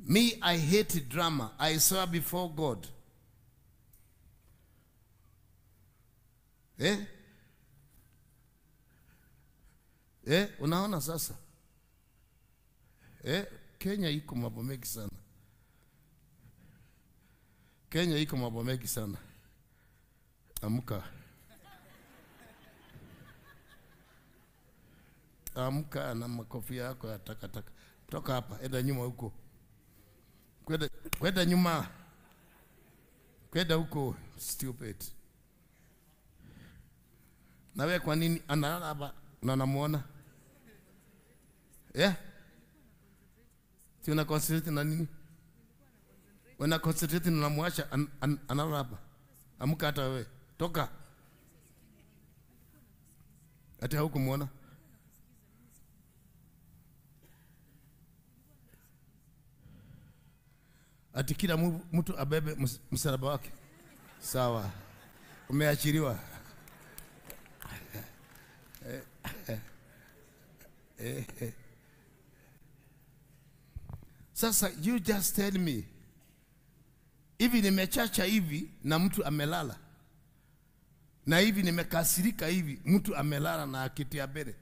Me, I hate drama. I swear before God. Unaona sasa? Kenya iko mambo mengi sana. Kenya iko mambo mengi sana. Amka. Amka na makofi yako ya takataka. Toka hapa, enda nyuma huko. Kwenda nyuma. Kwenda huko, stupid. Nawe kwa nini analala hapa na namuona? Si una concentrate na nini? Una concentrate na muacha analala hapa. Amka hata wewe. Toka. Hata huko muona. Ati kila mtu abebe msalaba wake. Sawa. Umeachiliwa. Sasa you just tell me. Hivi nimechacha hivi na mtu amelala. Na hivi nimekasirika hivi mtu amelala na akiti ya mbele.